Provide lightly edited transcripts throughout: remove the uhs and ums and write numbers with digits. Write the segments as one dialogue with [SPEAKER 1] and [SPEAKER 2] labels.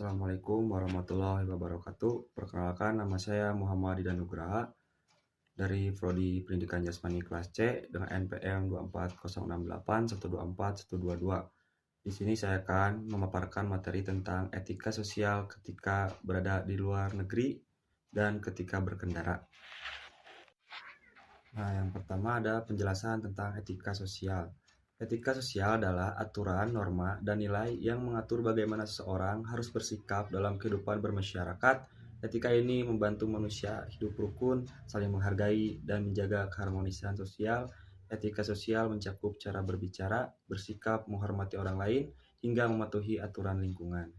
[SPEAKER 1] Assalamualaikum warahmatullahi wabarakatuh. Perkenalkan, nama saya Muhammad Didan Nugraha dari Prodi Pendidikan Jasmani kelas C dengan NPM 24068124122. Di sini saya akan memaparkan materi tentang etika sosial ketika berada di luar negeri dan ketika berkendara. Nah, yang pertama ada penjelasan tentang etika sosial. Etika sosial adalah aturan, norma, dan nilai yang mengatur bagaimana seseorang harus bersikap dalam kehidupan bermasyarakat. Etika ini membantu manusia hidup rukun, saling menghargai, dan menjaga keharmonisan sosial. Etika sosial mencakup cara berbicara, bersikap, menghormati orang lain, hingga mematuhi aturan lingkungan.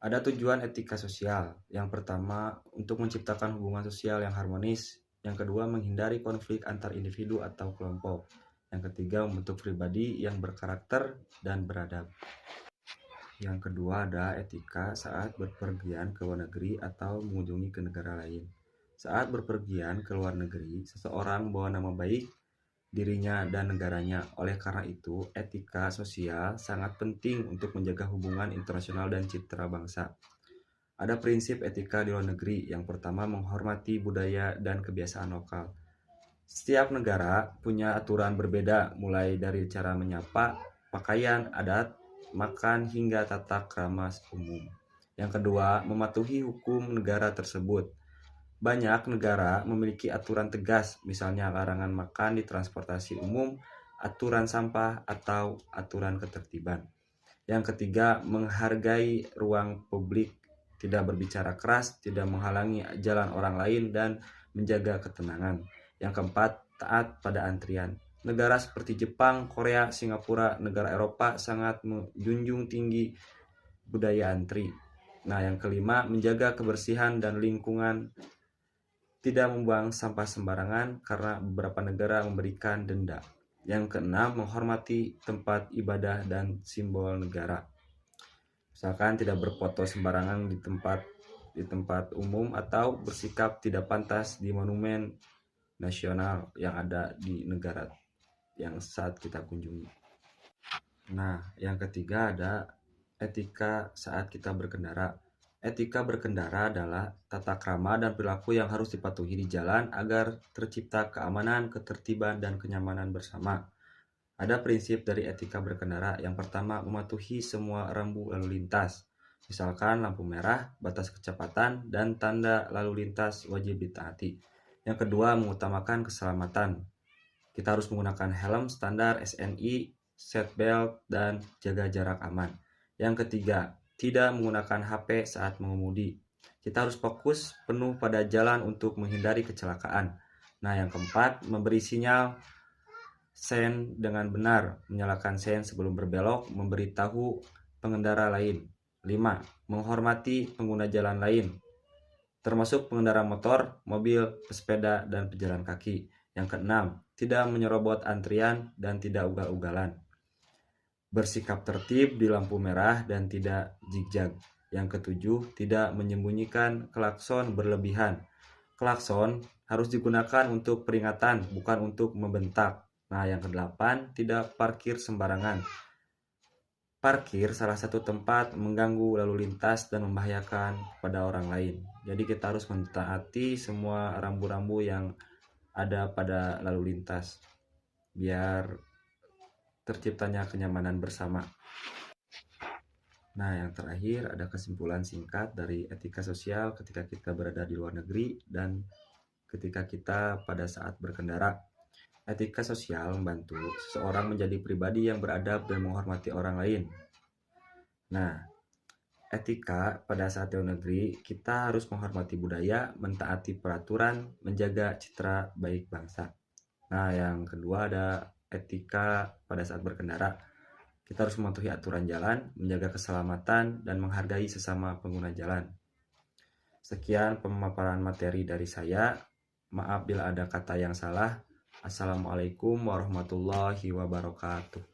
[SPEAKER 1] Ada tujuan etika sosial. Yang pertama, untuk menciptakan hubungan sosial yang harmonis. Yang kedua, menghindari konflik antar individu atau kelompok. Yang ketiga, membentuk pribadi yang berkarakter dan beradab. Yang kedua ada etika saat berpergian ke luar negeri atau mengunjungi ke negara lain. Saat berpergian ke luar negeri, seseorang membawa nama baik dirinya dan negaranya. Oleh karena itu, etika sosial sangat penting untuk menjaga hubungan internasional dan citra bangsa. Ada prinsip etika di luar negeri. Yang pertama, menghormati budaya dan kebiasaan lokal. Setiap negara punya aturan berbeda, mulai dari cara menyapa, pakaian, adat, makan, hingga tata krama umum. Yang kedua, mematuhi hukum negara tersebut. Banyak negara memiliki aturan tegas, misalnya larangan makan di transportasi umum, aturan sampah, atau aturan ketertiban. Yang ketiga, menghargai ruang publik, tidak berbicara keras, tidak menghalangi jalan orang lain, dan menjaga ketenangan. Yang keempat, taat pada antrian. Negara seperti Jepang, Korea, Singapura, negara Eropa sangat menjunjung tinggi budaya antri. Nah, yang kelima, menjaga kebersihan dan lingkungan. Tidak membuang sampah sembarangan karena beberapa negara memberikan denda. Yang keenam, menghormati tempat ibadah dan simbol negara. Misalkan tidak berfoto sembarangan di tempat umum atau bersikap tidak pantas di monumen nasional yang ada di negara yang saat kita kunjungi. Nah, yang ketiga ada etika saat kita berkendara. Etika berkendara adalah tata krama dan perilaku yang harus dipatuhi di jalan agar tercipta keamanan, ketertiban, dan kenyamanan bersama. Ada prinsip dari etika berkendara. Yang pertama, mematuhi semua rambu lalu lintas. Misalkan lampu merah, batas kecepatan, dan tanda lalu lintas wajib ditaati. Yang kedua, mengutamakan keselamatan. Kita harus menggunakan helm standar SNI, seatbelt, dan jaga jarak aman. Yang ketiga, tidak menggunakan HP saat mengemudi. Kita harus fokus penuh pada jalan untuk menghindari kecelakaan. Nah, yang keempat, memberi sinyal sen dengan benar, menyalakan sen sebelum berbelok, memberitahu pengendara lain. 5. Menghormati pengguna jalan lain, termasuk pengendara motor, mobil, pesepeda, dan pejalan kaki. Yang keenam, tidak menyerobot antrian dan tidak ugal-ugalan. Bersikap tertib di lampu merah dan tidak zigzag. Yang ketujuh, tidak menyembunyikan klakson berlebihan. Klakson harus digunakan untuk peringatan, bukan untuk membentak. Nah, yang kedelapan, tidak parkir sembarangan. Parkir salah satu tempat mengganggu lalu lintas dan membahayakan kepada orang lain. Jadi kita harus mentaati semua rambu-rambu yang ada pada lalu lintas biar terciptanya kenyamanan bersama. Nah, yang terakhir ada kesimpulan singkat dari etika sosial ketika kita berada di luar negeri dan ketika kita pada saat berkendara. Etika sosial membantu seseorang menjadi pribadi yang beradab dan menghormati orang lain. Nah, etika pada saat di luar negeri, kita harus menghormati budaya, mentaati peraturan, menjaga citra baik bangsa. Nah, yang kedua ada etika pada saat berkendara. Kita harus mematuhi aturan jalan, menjaga keselamatan, dan menghargai sesama pengguna jalan. Sekian pemaparan materi dari saya. Maaf bila ada kata yang salah. Assalamualaikum warahmatullahi wabarakatuh.